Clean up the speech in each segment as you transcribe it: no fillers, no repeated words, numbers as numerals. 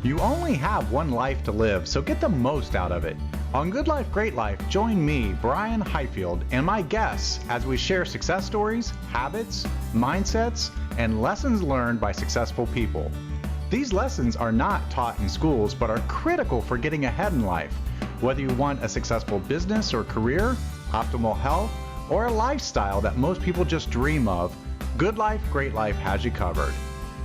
You only have one life to live, so get the most out of it. On Good Life, Great Life, join me, Brian Highfield, and my guests as we share success stories, habits, mindsets, and lessons learned by successful people. These lessons are not taught in schools, but are critical for getting ahead in life. Whether you want a successful business or career, optimal health, or a lifestyle that most people just dream of, Good Life, Great Life has you covered.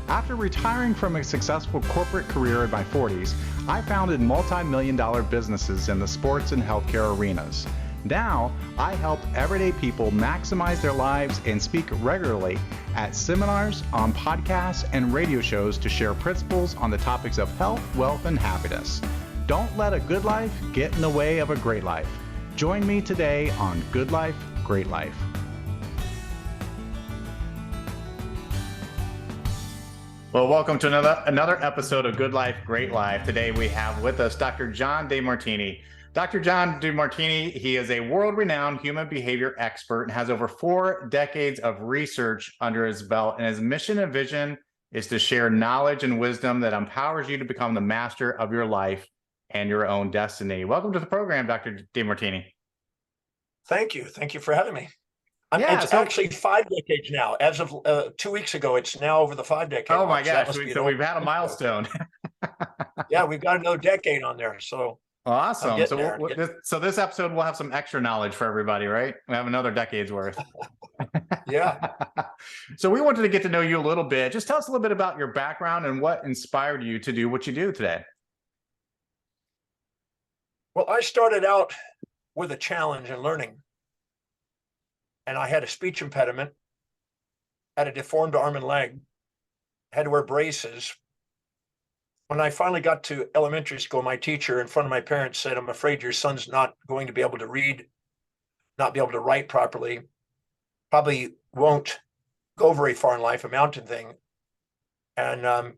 After retiring from a successful corporate career in my 40s, I founded multi-million-dollar businesses in the sports and healthcare arenas. Now, I help everyday people maximize their lives and speak regularly at seminars, on podcasts, and radio shows to share principles on the topics of health, wealth, and happiness. Don't let a good life get in the way of a great life. Join me today on Good Life, Great Life. Well, welcome to another episode of Good Life, Great Life. Today we have with us Dr. John Demartini. Dr. John Demartini, he is a world-renowned human behavior expert and has over 4 decades of research under his belt. And his mission and vision is to share knowledge and wisdom that empowers you to become the master of your life and your own destiny. Welcome to the program, Dr. Demartini. Thank you. Thank you for having me. It's actually 5 decades now. As of 2 weeks ago, it's now over the 5 decade. Oh my gosh! So we've had a milestone. Yeah, we've got another decade on there. So awesome. So this episode will have some extra knowledge for everybody, right? We have another decade's worth. Yeah. So we wanted to get to know you a little bit. Just tell us a little bit about your background and what inspired you to do what you do today. Well, I started out with a challenge in learning. And I had a speech impediment, had a deformed arm and leg, had to wear braces. When I finally got to elementary school, my teacher in front of my parents said, "I'm afraid your son's not going to be able to read, not be able to write properly, probably won't go very far in life, a mountain thing. And,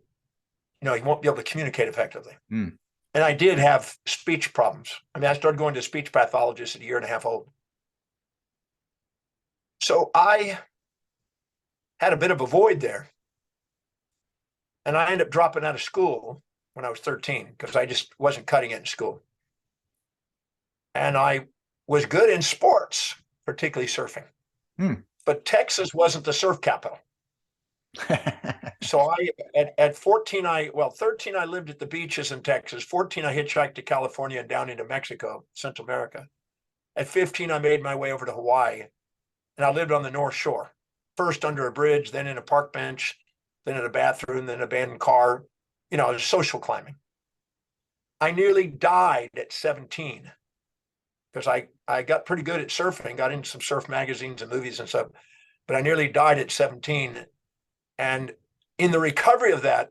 he won't be able to communicate effectively." And I did have speech problems. I started going to a speech pathologist at 1.5 years old. So I had a bit of a void there. And I ended up dropping out of school when I was 13 because I just wasn't cutting it in school. And I was good in sports, particularly surfing. But Texas wasn't the surf capital. So at 14, 13, I lived at the beaches in Texas. 14, I hitchhiked to California and down into Mexico, Central America. At 15, I made my way over to Hawaii. And I lived on the North Shore, first under a bridge, then in a park bench, then in a bathroom, then an abandoned car. It was social climbing. I nearly died at 17 because I got pretty good at surfing, got into some surf magazines and movies and stuff, but I nearly died at 17. And in the recovery of that,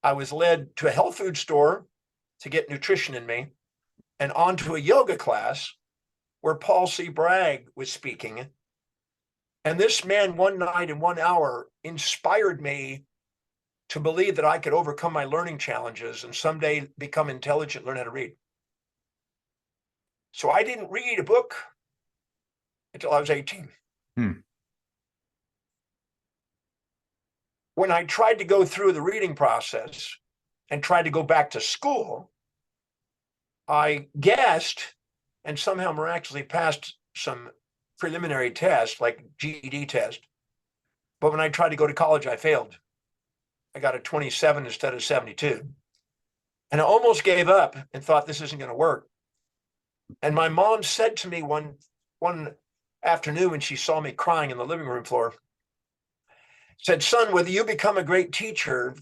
I was led to a health food store to get nutrition in me and onto a yoga class where Paul C. Bragg was speaking. And this man, one night in 1 hour, inspired me to believe that I could overcome my learning challenges and someday become intelligent, learn how to read. So I didn't read a book until I was 18. When I tried to go through the reading process and tried to go back to school, I guessed and somehow miraculously passed some preliminary test, like GED test. But when I tried to go to college, I failed. I got a 27 instead of 72. And I almost gave up and thought this isn't going to work. And my mom said to me one afternoon when she saw me crying in the living room floor, said, "Son, whether you become a great teacher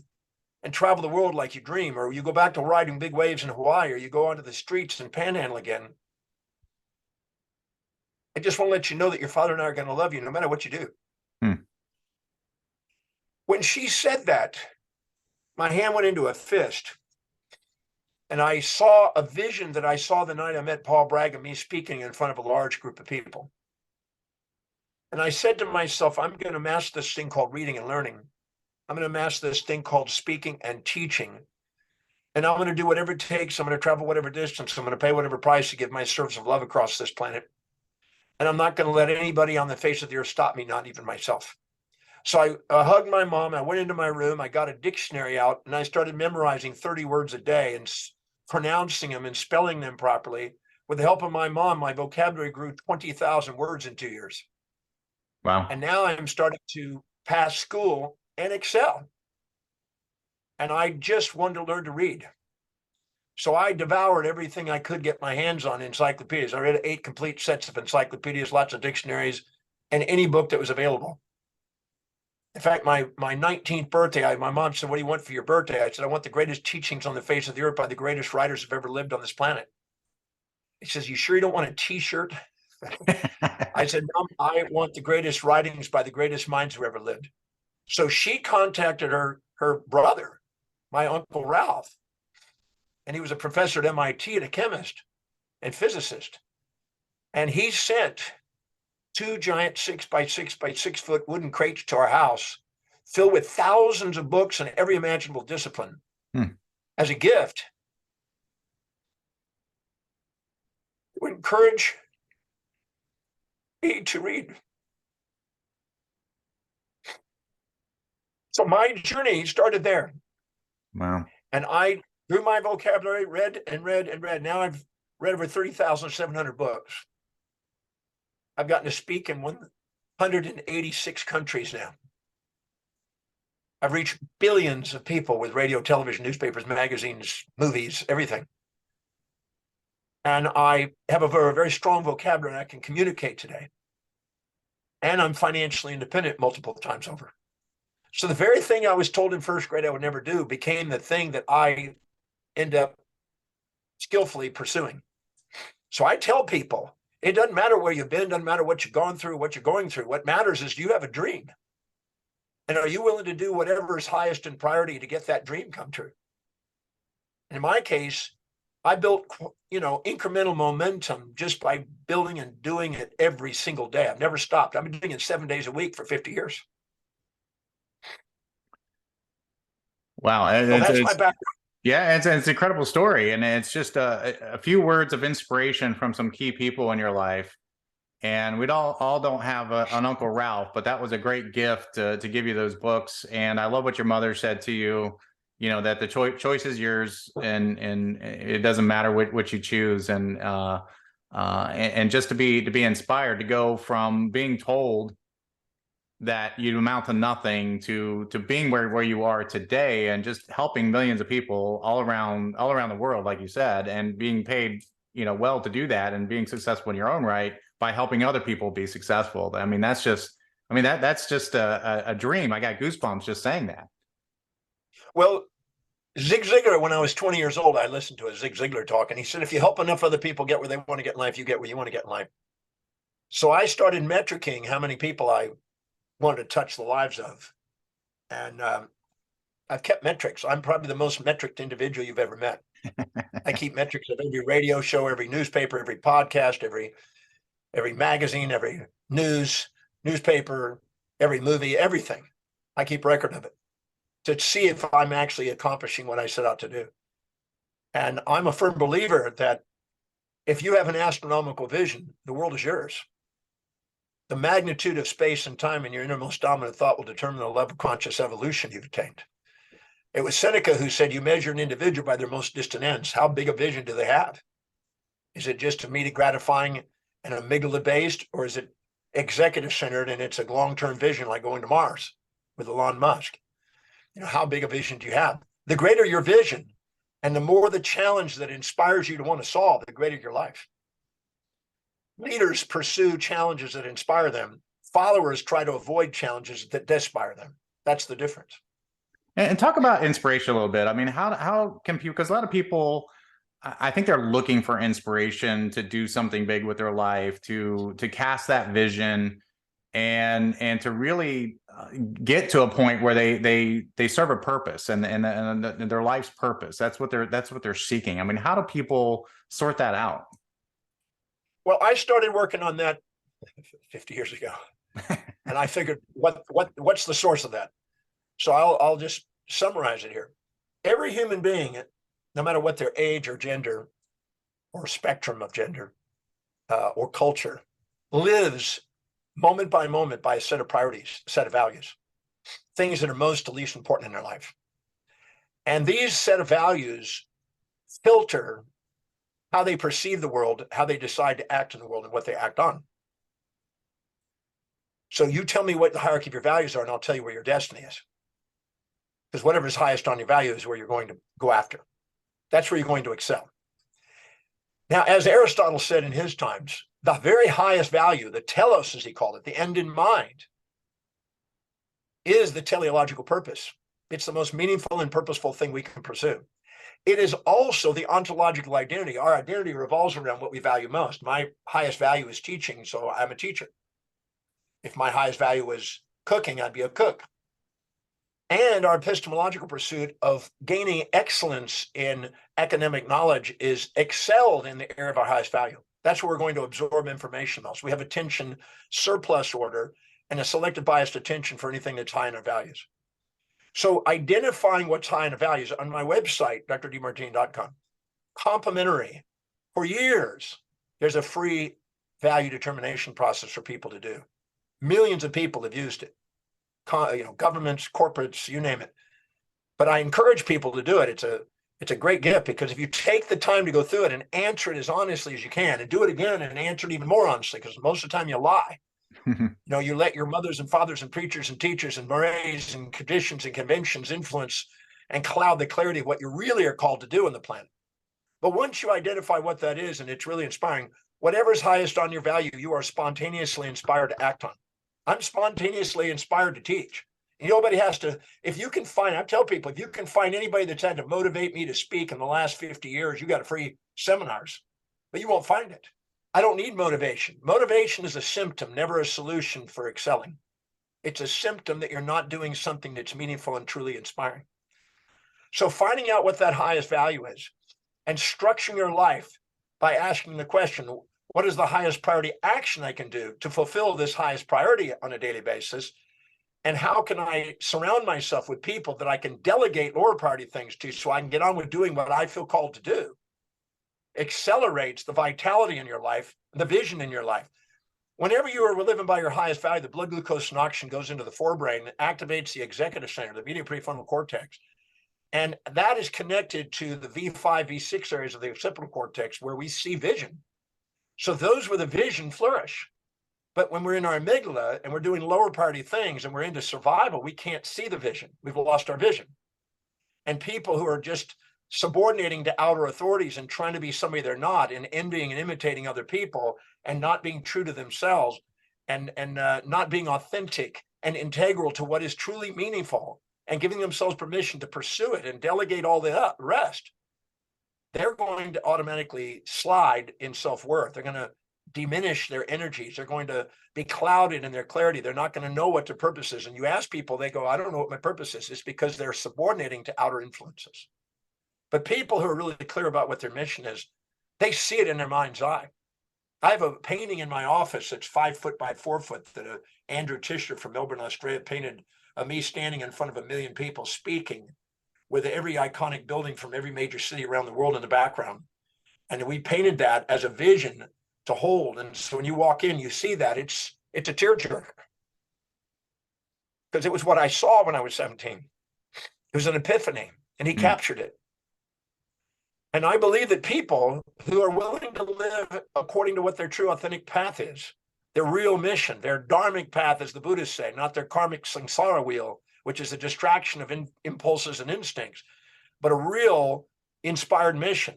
and travel the world like you dream, or you go back to riding big waves in Hawaii, or you go onto the streets and panhandle again, I just want to let you know that your father and I are going to love you no matter what you do." When she said that, my hand went into a fist. And I saw a vision that I saw the night I met Paul Bragg and me speaking in front of a large group of people. And I said to myself, I'm going to master this thing called reading and learning. I'm going to master this thing called speaking and teaching. And I'm going to do whatever it takes. I'm going to travel whatever distance. I'm going to pay whatever price to give my service of love across this planet. And I'm not going to let anybody on the face of the earth stop me, not even myself. So I hugged my mom. I went into my room. I got a dictionary out and I started memorizing 30 words a day and pronouncing them and spelling them properly. With the help of my mom, my vocabulary grew 20,000 words in 2 years. Wow. And now I'm starting to pass school and excel. And I just wanted to learn to read. So I devoured everything I could get my hands on encyclopedias. I read 8 complete sets of encyclopedias, lots of dictionaries, and any book that was available. In fact, my 19th birthday, my mom said, "What do you want for your birthday?" I said, "I want the greatest teachings on the face of the earth by the greatest writers who've ever lived on this planet." He says, "You sure you don't want a T-shirt?" I said, "Mom, I want the greatest writings by the greatest minds who ever lived." So she contacted her brother, my Uncle Ralph, and he was a professor at MIT and a chemist and physicist. And he sent 2 giant 6 by 6 by 6 foot wooden crates to our house, filled with thousands of books in every imaginable discipline as a gift. It would encourage me to read. So my journey started there. Wow. And I grew my vocabulary, read and read and read. Now I've read over 30,700 books. I've gotten to speak in 186 countries now. I've reached billions of people with radio, television, newspapers, magazines, movies, everything. And I have a very strong vocabulary and I can communicate today. And I'm financially independent multiple times over. So the very thing I was told in first grade I would never do became the thing that I end up skillfully pursuing. So I tell people, it doesn't matter where you've been, doesn't matter what you've gone through, what you're going through. What matters is, do you have a dream? And are you willing to do whatever is highest in priority to get that dream come true? And in my case, I built, incremental momentum just by building and doing it every single day. I've never stopped. I've been doing it 7 days a week for 50 years. Wow. So that's my background. Yeah, it's an incredible story. And it's just a few words of inspiration from some key people in your life. And we all don't have an Uncle Ralph, but that was a great gift to give you those books. And I love what your mother said to you, that the choice is yours, and it doesn't matter what you choose. And just to be inspired to go from being told that you amount to nothing to being where you are today, and just helping millions of people all around the world, like you said, and being paid well to do that, and being successful in your own right by helping other people be successful. I mean, that's just a dream. I got goosebumps just saying that. Well, Zig Ziglar, when I was 20 years old, I listened to a Zig Ziglar talk, and he said, if you help enough other people get where they want to get in life, you get where you want to get in life. So I started metricing how many people I wanted to touch the lives of. And I've kept metrics. I'm probably the most metriced individual you've ever met. I keep metrics of every radio show, every newspaper, every podcast, every magazine, every newspaper, every movie, everything. I keep record of it to see if I'm actually accomplishing what I set out to do. And I'm a firm believer that if you have an astronomical vision, the world is yours. The magnitude of space and time in your innermost dominant thought will determine the level of conscious evolution you've attained. It was Seneca who said, you measure an individual by their most distant ends. How big a vision do they have? Is it just immediate gratifying and amygdala-based, or is it executive-centered and it's a long-term vision like going to Mars with Elon Musk? How big a vision do you have? The greater your vision and the more the challenge that inspires you to want to solve, the greater your life. Leaders pursue challenges that inspire them. Followers try to avoid challenges that inspire them. That's the difference. And talk about inspiration a little bit. I mean, how can people, because a lot of people, I think they're looking for inspiration to do something big with their life, to cast that vision, and to really get to a point where they serve a purpose and their life's purpose. That's what they're seeking. I mean, how do people sort that out? Well, I started working on that 50 years ago, and I figured, what's the source of that? So I'll just summarize it here. Every human being, no matter what their age or gender or spectrum of gender or culture, lives moment by moment by a set of priorities, a set of values. things that are most to least important in their life. And these set of values filter how they perceive the world, how they decide to act in the world, and what they act on. So you tell me what the hierarchy of your values are, and I'll tell you where your destiny is. Because whatever's highest on your value is where you're going to go after. That's where you're going to excel. Now, as Aristotle said in his times, the very highest value, the telos, as he called it, the end in mind, is the teleological purpose. It's the most meaningful and purposeful thing we can pursue. It is also the ontological identity. Our identity revolves around what we value most. My highest value is teaching, so I'm a teacher. If my highest value was cooking, I'd be a cook. And our epistemological pursuit of gaining excellence in academic knowledge is excelled in the area of our highest value. That's where we're going to absorb information most. We have attention surplus order and a selective biased attention for anything that's high in our values. So identifying what's high in our values on my website, drdemartini.com, complimentary for years, there's a free value determination process for people to do. Millions of people have used it. Governments, corporates, you name it. But I encourage people to do it. It's a great gift, because if you take the time to go through it and answer it as honestly as you can, and do it again and answer it even more honestly, because most of the time you lie. You let your mothers and fathers and preachers and teachers and mores and traditions and conventions influence and cloud the clarity of what you really are called to do on the planet. But once you identify what that is, and it's really inspiring, whatever's highest on your value, you are spontaneously inspired to act on. I'm spontaneously inspired to teach. Nobody has to, if you can find, I tell people, if you can find anybody that's had to motivate me to speak in the last 50 years, you got free seminars, but you won't find it. I don't need motivation. Motivation is a symptom, never a solution for excelling. It's a symptom that you're not doing something that's meaningful and truly inspiring. So finding out what that highest value is and structuring your life by asking the question, what is the highest priority action I can do to fulfill this highest priority on a daily basis? And how can I surround myself with people that I can delegate lower priority things to, so I can get on with doing what I feel called to do? Accelerates the vitality in your life, the vision in your life. Whenever you are living by your highest value, the blood glucose synoxion goes into the forebrain, activates the executive center, the medial prefrontal cortex. And that is connected to the V5, V6 areas of the occipital cortex, where we see vision. So those with a vision flourish. But when we're in our amygdala and we're doing lower priority things and we're into survival, we can't see the vision. We've lost our vision. And people who are just subordinating to outer authorities and trying to be somebody they're not, and envying and imitating other people, and not being true to themselves, and not being authentic and integral to what is truly meaningful, and giving themselves permission to pursue it and delegate all the rest, they're going to automatically slide in self-worth. They're going to diminish their energies. They're going to be clouded in their clarity. They're not going to know what their purpose is. And you ask people, they go, I don't know what my purpose is. It's because they're subordinating to outer influences. But people who are really clear about what their mission is, they see it in their mind's eye. I have a painting in my office that's 5 foot by 4 foot that Andrew Tisher from Melbourne, Australia painted of me standing in front of 1 million people speaking, with every iconic building from every major city around the world in the background. And we painted that as a vision to hold. And so when you walk in, you see that it's a tearjerker, because it was what I saw when I was 17. It was an epiphany, and he captured it. And I believe that people who are willing to live according to what their true authentic path is, their real mission, their dharmic path, as the Buddhists say, not their karmic samsara wheel, which is a distraction of impulses and instincts, but a real inspired mission.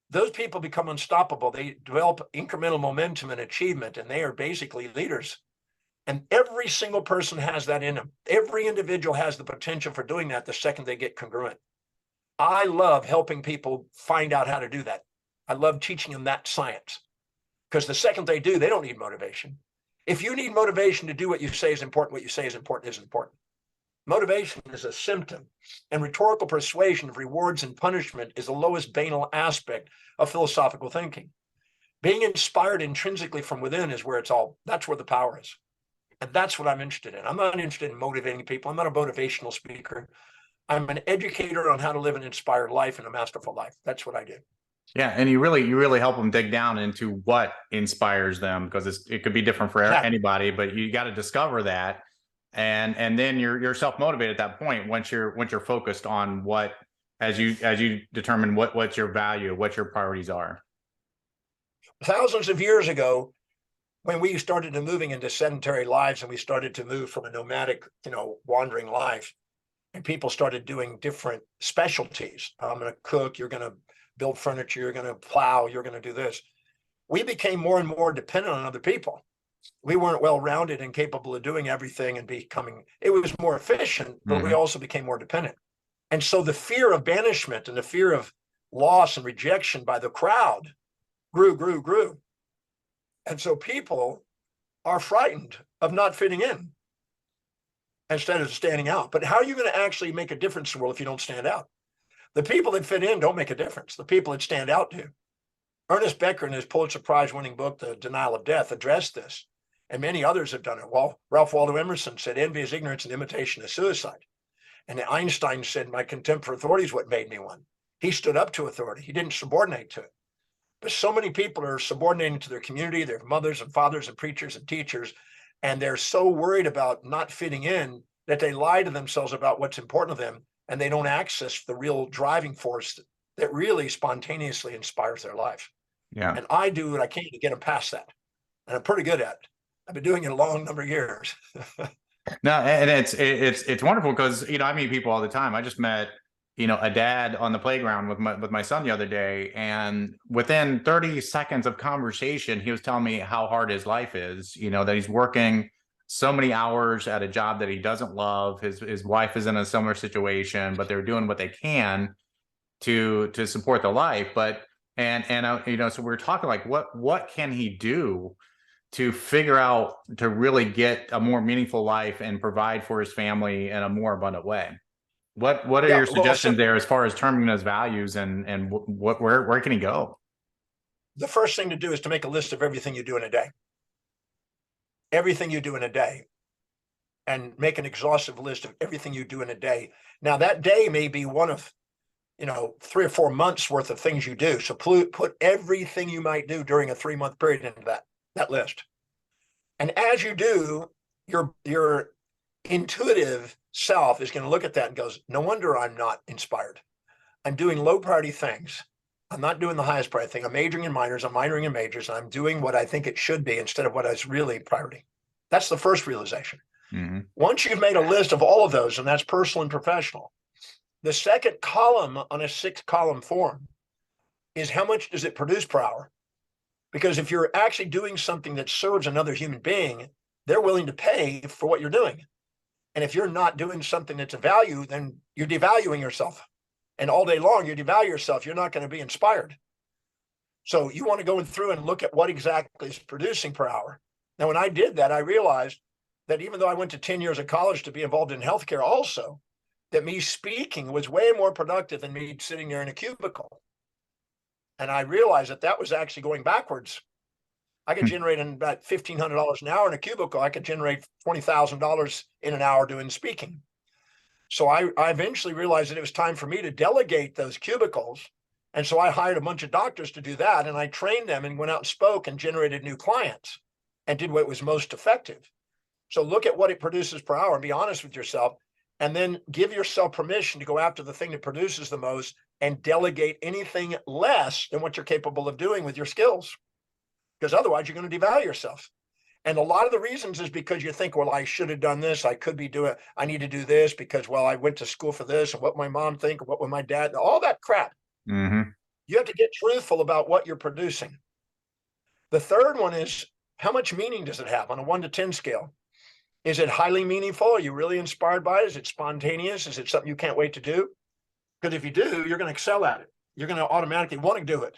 Those people become unstoppable. They develop incremental momentum and achievement, and they are basically leaders. And every single person has that in them. Every individual has the potential for doing that the second they get congruent. I love helping people find out how to do that. I love teaching them that science, because the second they do, they don't need motivation. If you need motivation to do what you say is important, what you say is important isn't important. Motivation is a symptom, and rhetorical persuasion of rewards and punishment is the lowest banal aspect of philosophical thinking. Being inspired intrinsically from within is where that's where the power is. And that's what I'm interested in. I'm not interested in motivating people. I'm not a motivational speaker. I'm an educator on how to live an inspired life and a masterful life. That's what I do. Yeah, and you really help them dig down into what inspires them, because it could be different for anybody, but you got to discover that. And then you're self-motivated at that point once you're focused on what, as you determine what's your value, what your priorities are. Thousands of years ago, when we started to moving into sedentary lives and we started to move from a nomadic, wandering life, and people started doing different specialties. I'm going to cook, you're going to build furniture, you're going to plow, you're going to do this. We became more and more dependent on other people. We weren't well-rounded and capable of doing everything and it was more efficient, but we also became more dependent. And so the fear of banishment and the fear of loss and rejection by the crowd grew. And so people are frightened of not fitting in instead of standing out. But how are you going to actually make a difference in the world if you don't stand out? The people that fit in don't make a difference. The people that stand out do. Ernest Becker, in his Pulitzer Prize-winning book, The Denial of Death, addressed this, and many others have done it. Well, Ralph Waldo Emerson said, envy is ignorance and imitation is suicide. And Einstein said, my contempt for authority is what made me one. He stood up to authority. He didn't subordinate to it. But so many people are subordinating to their community, their mothers and fathers and preachers and teachers, and they're so worried about not fitting in that they lie to themselves about what's important to them, and they don't access the real driving force that really spontaneously inspires their life. Yeah. And I do what I can to get them past that. And I'm pretty good at it. I've been doing it a long number of years. No, and it's wonderful because, I meet people all the time. I just met, a dad on the playground with my son the other day, and within 30 seconds of conversation, he was telling me how hard his life is, that he's working so many hours at a job that he doesn't love. His wife is in a similar situation, but they're doing what they can to support the life. But so we're talking like what can he do to figure out to really get a more meaningful life and provide for his family in a more abundant way? What are your suggestions there as far as determining those values and where can he go? The first thing to do is to make a list of everything you do in a day. Everything you do in a day, and make an exhaustive list of everything you do in a day. Now that day may be one of 3 or 4 months worth of things you do. So put everything you might do during a 3-month period into that list. And as you do, your intuitive self is going to look at that and goes, no wonder I'm not inspired. I'm doing low priority things. I'm not doing the highest priority thing. I'm majoring in minors, I'm minoring in majors, and I'm doing what I think it should be instead of what is really priority. That's the first realization. Once you've made a list of all of those, and that's personal and professional, the second column on a 6-column form is how much does it produce per hour? Because if you're actually doing something that serves another human being, they're willing to pay for what you're doing. And if you're not doing something that's of value, then you're devaluing yourself. And all day long, you devalue yourself. You're not going to be inspired. So you want to go through and look at what exactly is producing per hour. Now, when I did that, I realized that even though I went to 10 years of college to be involved in healthcare also, that me speaking was way more productive than me sitting there in a cubicle. And I realized that was actually going backwards. I could generate about $1,500 an hour in a cubicle. I could generate $20,000 in an hour doing speaking. So I eventually realized that it was time for me to delegate those cubicles. And so I hired a bunch of doctors to do that. And I trained them and went out and spoke and generated new clients and did what was most effective. So look at what it produces per hour and be honest with yourself. And then give yourself permission to go after the thing that produces the most and delegate anything less than what you're capable of doing with your skills. Because otherwise you're going to devalue yourself. And a lot of the reasons is because you think, well, I should have done this. I need to do this because, well, I went to school for this and what my mom think, what would my dad, all that crap. You have to get truthful about what you're producing. The third one is how much meaning does it have on a 1 to 10 scale? Is it highly meaningful? Are you really inspired by it? Is it spontaneous? Is it something you can't wait to do? Because if you do, you're going to excel at it. You're going to automatically want to do it.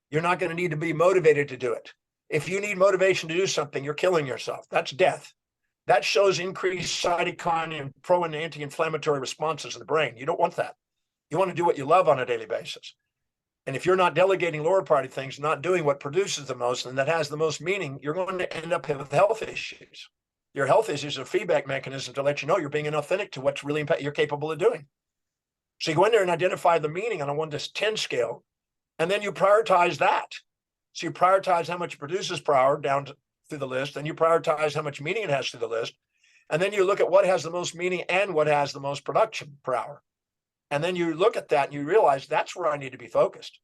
You're not going to need to be motivated to do it. If you need motivation to do something, you're killing yourself. That's death. That shows increased cytokine and pro and anti-inflammatory responses in the brain. You don't want that. You want to do what you love on a daily basis. And if you're not delegating lower priority things, not doing what produces the most and that has the most meaning, you're going to end up with health issues. Your health issues are a feedback mechanism to let you know you're being inauthentic to what's really you're capable of doing. So you go in there and identify the meaning on a 1 to 10 scale, and then you prioritize that. So you prioritize how much it produces per hour down through the list, and you prioritize how much meaning it has through the list. And then you look at what has the most meaning and what has the most production per hour. And then you look at that and you realize that's where I need to be focused.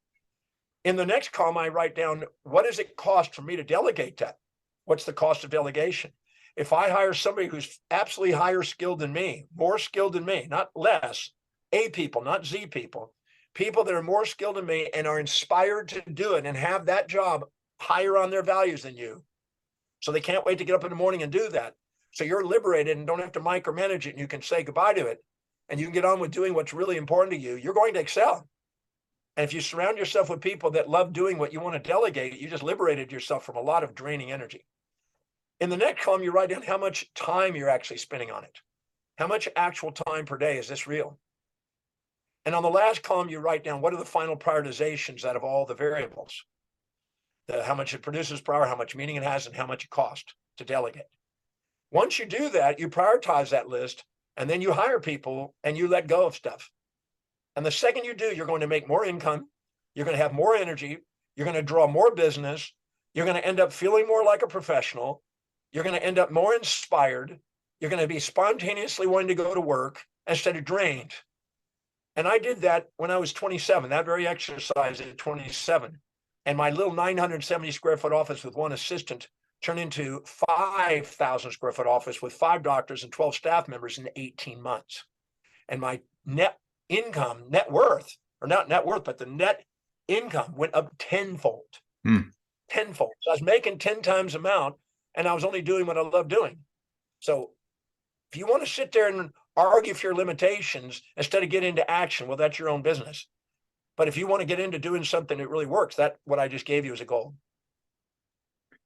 In the next column, I write down, what does it cost for me to delegate that? What's the cost of delegation? If I hire somebody who's absolutely higher skilled than me, more skilled than me, not less, A people, not Z people, people that are more skilled than me and are inspired to do it and have that job higher on their values than you. So they can't wait to get up in the morning and do that. So you're liberated and don't have to micromanage it, and you can say goodbye to it, and you can get on with doing what's really important to you. You're going to excel. And if you surround yourself with people that love doing what you want to delegate, you just liberated yourself from a lot of draining energy. In the next column, you write down how much time you're actually spending on it. How much actual time per day is this real? And on the last column, you write down what are the final prioritizations out of all the variables. How much it produces per hour, how much meaning it has, and how much it costs to delegate. Once you do that, you prioritize that list, and then you hire people and you let go of stuff. And the second you do, you're going to make more income. You're going to have more energy. You're going to draw more business. You're going to end up feeling more like a professional. You're going to end up more inspired. You're going to be spontaneously wanting to go to work instead of drained. And I did that when I was 27, that very exercise at 27. And my little 970 square foot office with one assistant turned into 5,000 square foot office with 5 doctors and 12 staff members in 18 months. And my net income, net worth, or not net worth, but the net income went up tenfold. Tenfold. So I was making 10 times the amount, and I was only doing what I love doing. So if you want to sit there and argue for your limitations instead of get into action, well, that's your own business. But if you want to get into doing something that really works, that what I just gave you is a goal.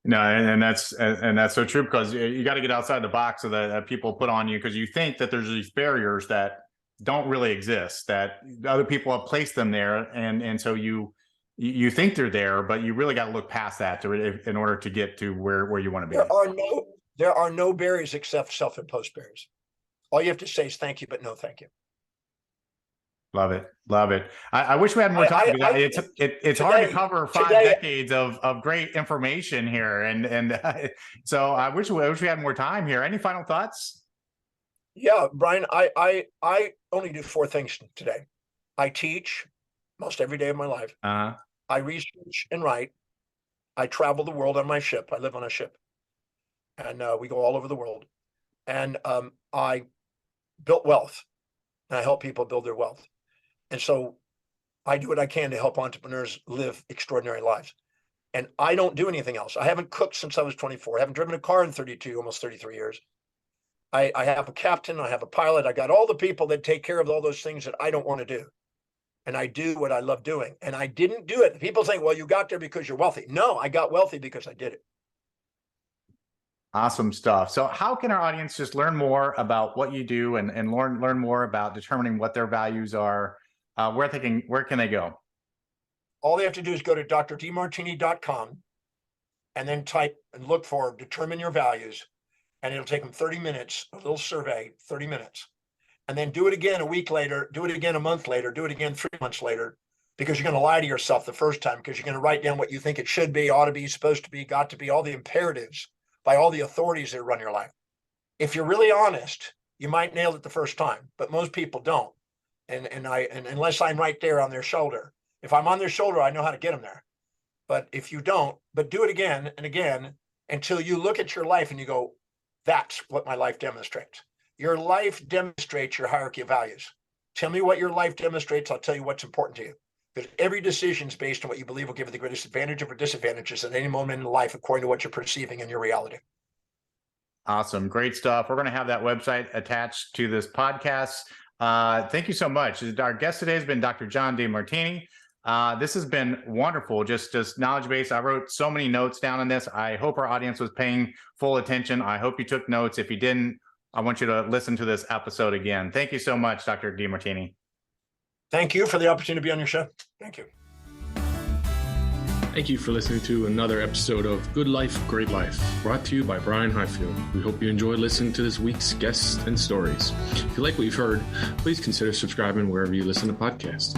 No, and that's so true, because you got to get outside the box that people put on you, because you think that there's these barriers that don't really exist, that other people have placed them there, and so you think they're there, but you really got to look past that in order to get to where you want to be. There are no barriers except self-imposed barriers. All you have to say is thank you, but no thank you. Love it. Love it. I wish we had more time. It's hard to cover 5 decades of great information here. And so I wish we had more time here. Any final thoughts? Yeah, Brian, I only do 4 things today. I teach most every day of my life. I research and write. I travel the world on my ship. I live on a ship. And we go all over the world. And I built wealth. And I help people build their wealth. And so I do what I can to help entrepreneurs live extraordinary lives. And I don't do anything else. I haven't cooked since I was 24. I haven't driven a car in 32, almost 33 years. I have a captain. I have a pilot. I got all the people that take care of all those things that I don't want to do. And I do what I love doing. And I didn't do it. People think, well, you got there because you're wealthy. No, I got wealthy because I did it. Awesome stuff. So how can our audience just learn more about what you do and learn more about determining what their values are? Where can they go? All they have to do is go to drdemartini.com and then type and look for determine your values. And it'll take them 30 minutes, a little survey, 30 minutes. And then do it again a week later, do it again a month later, do it again 3 months later, because you're going to lie to yourself the first time, because you're going to write down what you think it should be, ought to be, supposed to be, got to be, all the imperatives by all the authorities that run your life. If you're really honest, you might nail it the first time, but most people don't. And unless I'm right there on their shoulder. If I'm on their shoulder, I know how to get them there. But if you don't, but do it again and again until you look at your life and you go, that's what my life demonstrates. Your life demonstrates your hierarchy of values. Tell me what your life demonstrates. I'll tell you what's important to you. Because every decision is based on what you believe will give you the greatest advantage or disadvantages at any moment in life, according to what you're perceiving in your reality. Awesome. Great stuff. We're going to have that website attached to this podcast. Thank you so much. Our guest today has been Dr. John Demartini. This has been wonderful, just knowledge base. I wrote so many notes down on this. I hope our audience was paying full attention. I hope you took notes. If you didn't, I want you to listen to this episode again. Thank you so much, Dr. Demartini. Thank you for the opportunity to be on your show. Thank you. Thank you for listening to another episode of Good Life, Great Life, brought to you by Brian Highfield. We hope you enjoyed listening to this week's guests and stories. If you like what you've heard, please consider subscribing wherever you listen to podcasts.